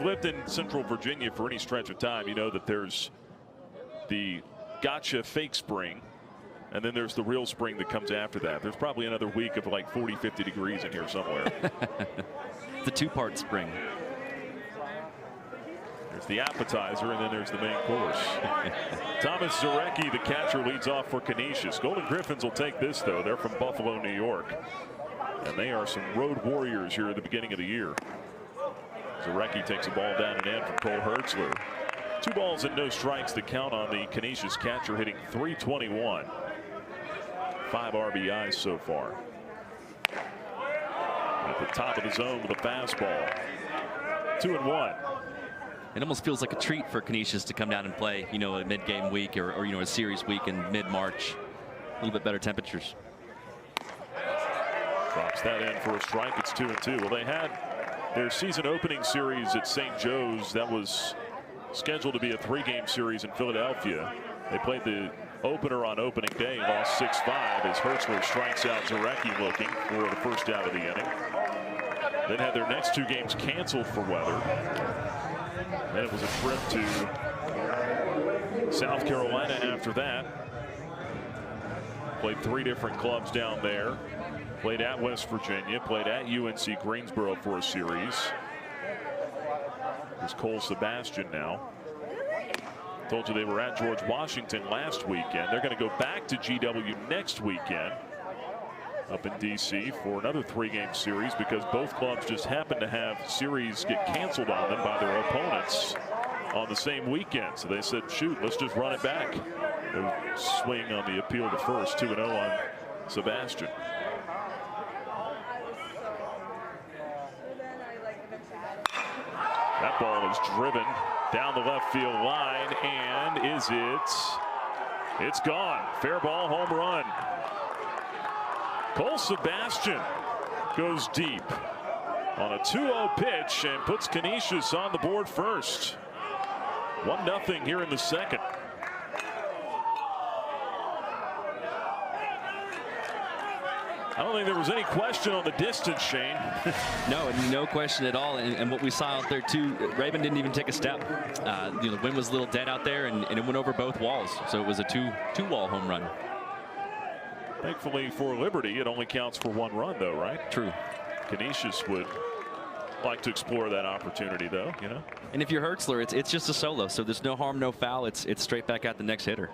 lived in Central Virginia for any stretch of time, you know that there's the gotcha fake spring, and then there's the real spring that comes after that. There's probably another week of like 40, 50 degrees in here somewhere. It's a two-part spring. There's the appetizer, and then there's the main course. Thomas Zarecki, the catcher, leads off for Canisius. Golden Griffins will take this, though. They're from Buffalo, New York. And they are some road warriors here at the beginning of the year. Zarecki takes a ball down and in from Cole Hertzler. 2 balls and no strikes to count on the Canisius catcher, hitting .321. 5 RBIs so far. At the top of the zone with a fastball. 2-1. It almost feels like a treat for Canisius to come down and play, you know, a mid-game week or you know, a series week in mid-March. A little bit better temperatures. Drops that in for a strike. It's 2-2. Well, they had their season opening series at St. Joe's. That was scheduled to be a 3-game series in Philadelphia. They played the opener on opening day, lost 6-5 as Hertzler strikes out Zarecki looking for the first out of the inning. Then had their next 2 games canceled for weather. Then it was a trip to South Carolina after that. Played 3 different clubs down there. Played at West Virginia, played at UNC Greensboro for a series. There's Cole Sebastian now. Told you they were at George Washington last weekend. They're going to go back to GW next weekend up in DC for another 3-game series because both clubs just happen to have series get canceled on them by their opponents on the same weekend. So they said, shoot, let's just run it back. They'll swing on the appeal to first, 2-0 on Sebastian. That ball is driven down the left field line, and is it? It's gone. Fair ball, home run. Cole Sebastian goes deep on a 2-0 pitch and puts Canisius on the board first. 1-0 here in the second. I don't think there was any question on the distance, Shane. No question at all. And what we saw out there too, Raven didn't even take a step. You know, the wind was a little dead out there, and it went over both walls. So it was a two-wall home run. Thankfully for Liberty, it only counts for 1 run, though, right? True. Canisius would like to explore that opportunity, though, you know. And if you're Hertzler, it's just a solo, so there's no harm, no foul. It's straight back at the next hitter.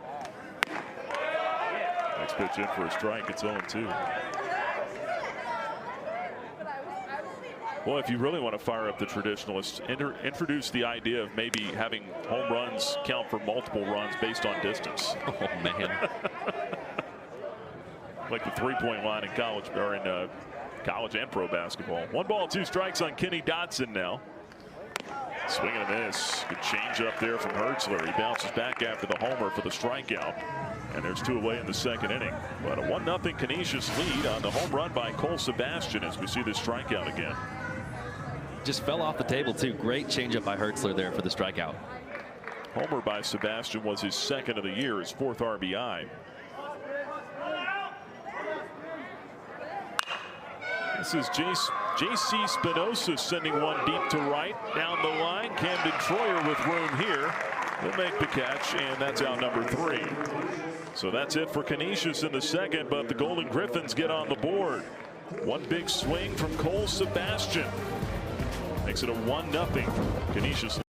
Next pitch in for a strike. It's 0-2. Well, if you really want to fire up the traditionalists, introduce the idea of maybe having home runs count for multiple runs based on distance. Oh, man. Like the 3-point line in college, or in college and pro basketball. 1 ball, 2 strikes on Kenny Dotson now. Swing and a miss. Good change up there from Hertzler. He bounces back after the homer for the strikeout. And there's 2 away in the second inning. But a 1-0 Canisius lead on the home run by Cole Sebastian as we see this strikeout again. Just fell off the table, too. Great changeup by Hertzler there for the strikeout. Homer by Sebastian was his 2nd of the year, his 4th RBI. This is J.C. Spinoza sending one deep to right. Down the line, Camden Troyer with room here. He'll make the catch, and that's out number 3. So that's it for Canisius in the second, but the Golden Griffins get on the board. 1 big swing from Cole Sebastian. Makes it a 1-0 Canisius.